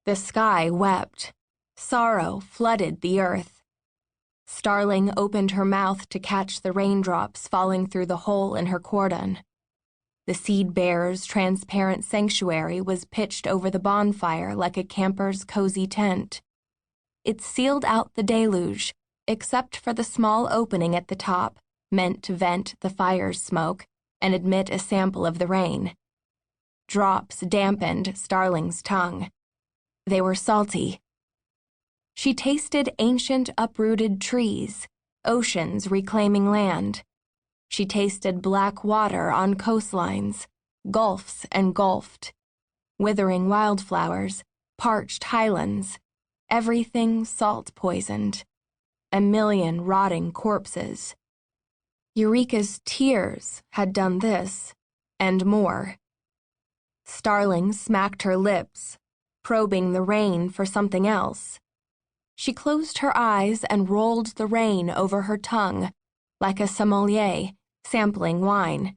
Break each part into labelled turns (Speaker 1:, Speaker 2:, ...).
Speaker 1: The sky wept. Sorrow flooded the earth. Starling opened her mouth to catch the raindrops falling through the hole in her cordon. The seed-bearer's transparent sanctuary was pitched over the bonfire like a camper's cozy tent. It sealed out the deluge, except for the small opening at the top, meant to vent the fire's smoke and admit a sample of the rain. Drops dampened Starling's tongue. They were salty. She tasted ancient uprooted trees, oceans reclaiming land. She tasted black water on coastlines, gulfs engulfed, withering wildflowers, parched highlands, everything salt-poisoned, a million rotting corpses. Eureka's tears had done this, and more. Starling smacked her lips, probing the rain for something else. She closed her eyes and rolled the rain over her tongue, like a sommelier sampling wine.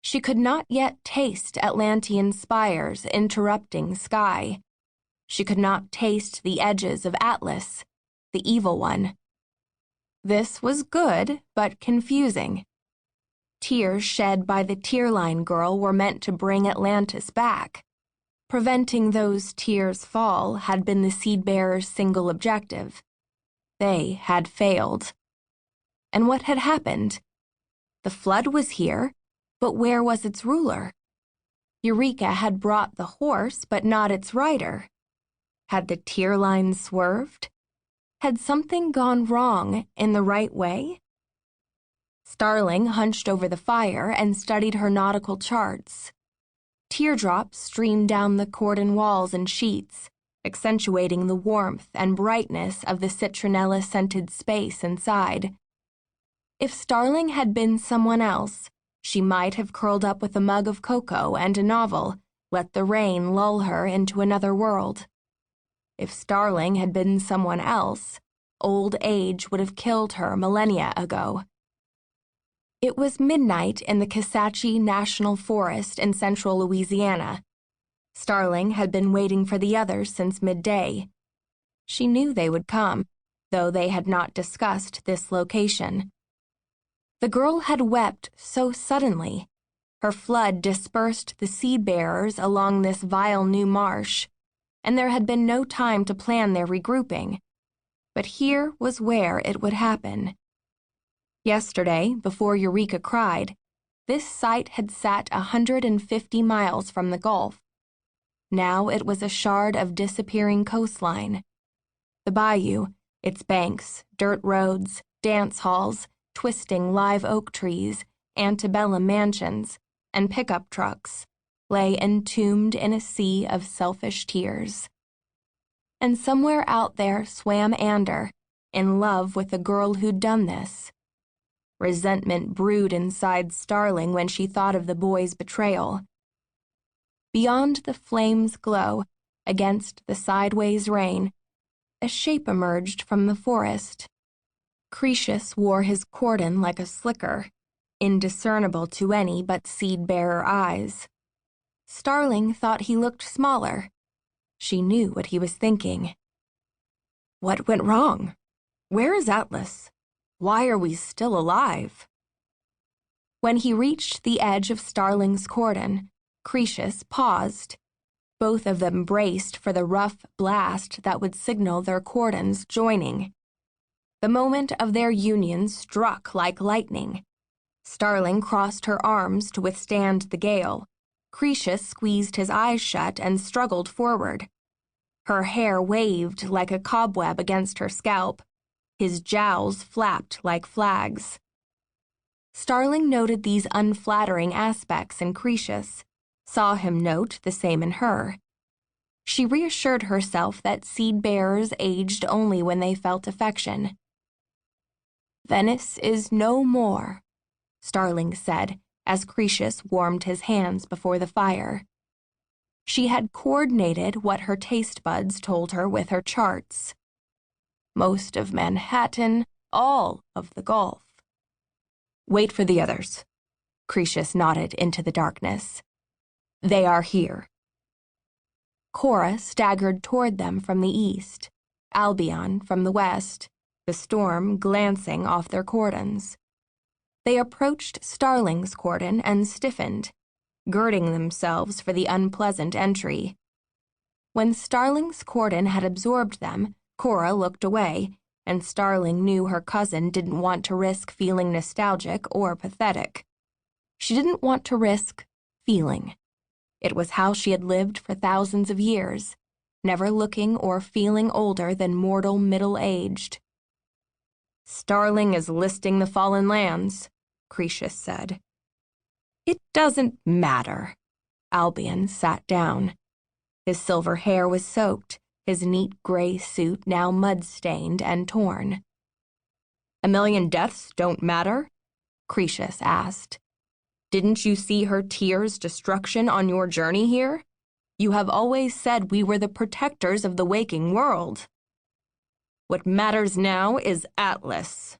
Speaker 1: She could not yet taste Atlantean spires interrupting sky. She could not taste the edges of Atlas, the evil one. This was good, but confusing. Tears shed by the tearline girl were meant to bring Atlantis back. Preventing those tears fall had been the seed-bearer's single objective. They had failed. And what had happened? The flood was here, but where was its ruler? Eureka had brought the horse, but not its rider. Had the tear line swerved? Had something gone wrong in the right way? Starling hunched over the fire and studied her nautical charts. Teardrops streamed down the cordon walls and sheets, accentuating the warmth and brightness of the citronella-scented space inside. If Starling had been someone else, she might have curled up with a mug of cocoa and a novel, let the rain lull her into another world. If Starling had been someone else, old age would have killed her millennia ago. It was midnight in the Kisatchie National Forest in central Louisiana. Starling had been waiting for the others since midday. She knew they would come, though they had not discussed this location. The girl had wept so suddenly. Her flood dispersed the seed-bearers along this vile new marsh, and there had been no time to plan their regrouping. But here was where it would happen. Yesterday, before Eureka cried, this site had sat 150 miles from the Gulf. Now it was a shard of disappearing coastline. The bayou, its banks, dirt roads, dance halls, twisting live oak trees, antebellum mansions, and pickup trucks, lay entombed in a sea of selfish tears. And somewhere out there swam Ander, in love with the girl who'd done this. Resentment brewed inside Starling when she thought of the boy's betrayal. Beyond the flame's glow, against the sideways rain, a shape emerged from the forest. Cretius wore his cordon like a slicker, indiscernible to any but seed-bearer eyes. Starling thought he looked smaller. She knew what he was thinking. What went wrong? Where is Atlas? Why are we still alive? When he reached the edge of Starling's cordon, Cretius paused. Both of them braced for the rough blast that would signal their cordons joining. The moment of their union struck like lightning. Starling crossed her arms to withstand the gale. Cretius squeezed his eyes shut and struggled forward. Her hair waved like a cobweb against her scalp. His jowls flapped like flags. Starling noted these unflattering aspects in Cretius, saw him note the same in her. She reassured herself that seed-bearers aged only when they felt affection. Venice is no more, Starling said as Cretius warmed his hands before the fire. She had coordinated what her taste buds told her with her charts. Most of Manhattan, all of the Gulf. Wait for the others, Cretius nodded into the darkness. They are here. Cora staggered toward them from the east, Albion from the west, the storm glancing off their cordons. They approached Starling's cordon and stiffened, girding themselves for the unpleasant entry. When Starling's cordon had absorbed them, Cora looked away, and Starling knew her cousin didn't want to risk feeling nostalgic or pathetic. She didn't want to risk feeling. It was how she had lived for thousands of years, never looking or feeling older than mortal middle-aged. "Starling is listing the fallen lands," Cretius said. "It doesn't matter." Albion sat down. His silver hair was soaked, his neat gray suit now mud-stained and torn. "A million deaths don't matter?" Cretius asked. "Didn't you see her tears' destruction on your journey here? You have always said we were the protectors of the waking world." "What matters now is Atlas,"